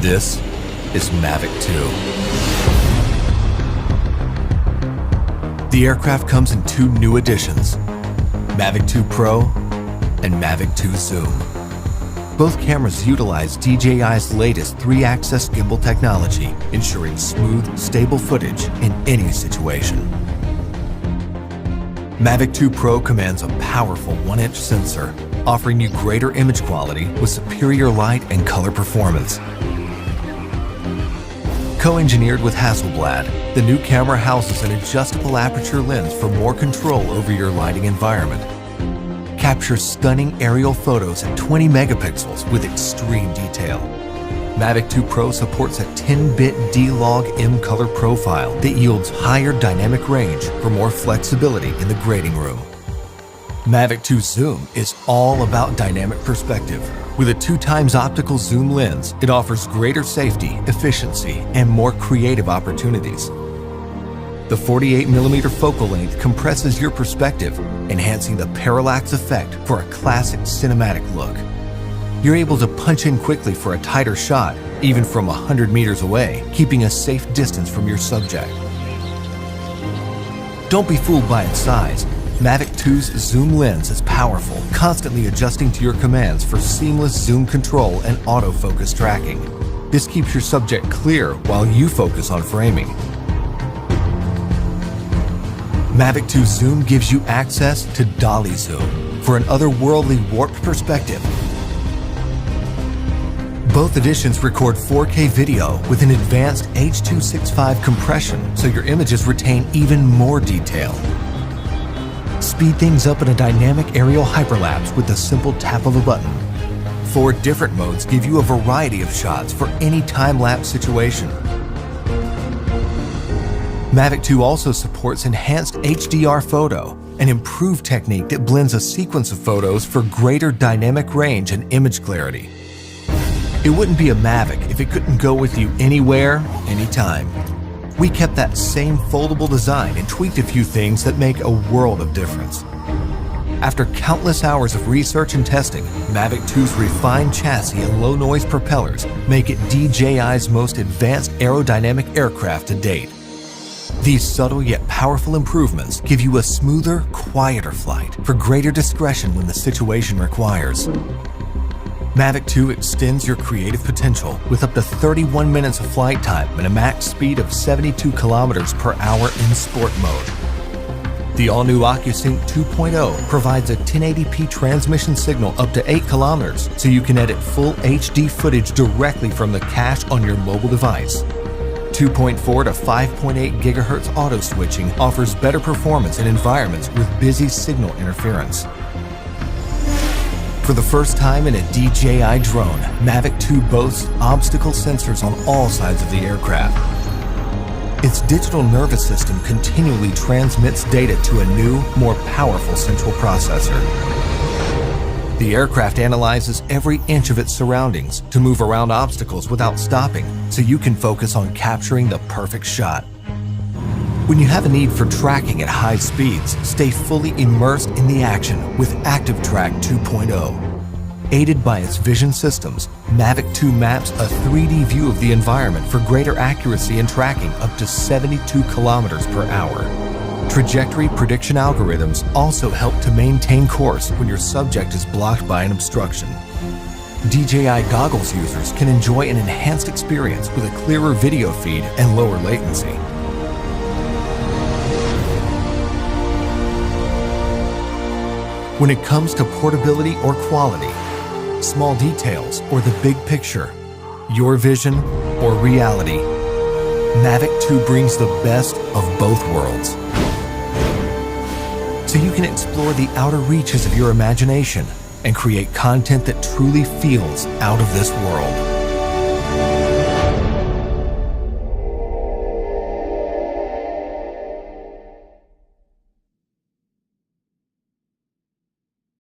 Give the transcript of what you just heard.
This is Mavic 2. The aircraft comes in two new editions, Mavic 2 Pro and Mavic 2 Zoom. Both cameras utilize DJI's latest 3-axis gimbal technology, ensuring smooth, stable footage in any situation. Mavic 2 Pro commands a powerful 1-inch sensor, offering you greater image quality with superior light and color performance. Co-engineered with Hasselblad, the new camera houses an adjustable aperture lens for more control over your lighting environment. Captures stunning aerial photos at 20 megapixels with extreme detail. Mavic 2 Pro supports a 10-bit D-Log M color profile that yields higher dynamic range for more flexibility in the grading room. Mavic 2 Zoom is all about dynamic perspective. With a 2x optical zoom lens, it offers greater safety, efficiency, and more creative opportunities. The 48mm focal length compresses your perspective, enhancing the parallax effect for a classic cinematic look. You're able to punch in quickly for a tighter shot, even from 100 meters away, keeping a safe distance from your subject. Don't be fooled by its size. Mavic 2's zoom lens is powerful, constantly adjusting to your commands for seamless zoom control and autofocus tracking. This keeps your subject clear while you focus on framing. Mavic 2 Zoom gives you access to dolly zoom for an otherworldly warped perspective. Both editions record 4K video with an advanced H.265 compression, so your images retain even more detail. Speed things up in a dynamic aerial hyperlapse with the simple tap of a button. 4 different modes give you a variety of shots for any time-lapse situation. Mavic 2 also supports enhanced HDR photo, an improved technique that blends a sequence of photos for greater dynamic range and image clarity. It wouldn't be a Mavic if it couldn't go with you anywhere, anytime. We kept that same foldable design and tweaked a few things that make a world of difference. After countless hours of research and testing, Mavic 2's refined chassis and low-noise propellers make it DJI's most advanced aerodynamic aircraft to date. These subtle yet powerful improvements give you a smoother, quieter flight for greater discretion when the situation requires. Mavic 2 extends your creative potential with up to 31 minutes of flight time and a max speed of 72 kilometers per hour in sport mode. The all-new OcuSync 2.0 provides a 1080p transmission signal up to 8 kilometers, so you can edit full HD footage directly from the cache on your mobile device. 2.4 to 5.8 gigahertz auto switching offers better performance in environments with busy signal interference. For the first time in a DJI drone, Mavic 2 boasts obstacle sensors on all sides of the aircraft. Its digital nervous system continually transmits data to a new, more powerful central processor. The aircraft analyzes every inch of its surroundings to move around obstacles without stopping, so you can focus on capturing the perfect shot. When you have a need for tracking at high speeds, stay fully immersed in the action with ActiveTrack 2.0. Aided by its vision systems, Mavic 2 maps a 3D view of the environment for greater accuracy in tracking up to 72 kilometers per hour. Trajectory prediction algorithms also help to maintain course when your subject is blocked by an obstruction. DJI goggles users can enjoy an enhanced experience with a clearer video feed and lower latency. When it comes to portability or quality, small details or the big picture, your vision or reality, Mavic 2 brings the best of both worlds. So you can explore the outer reaches of your imagination and create content that truly feels out of this world.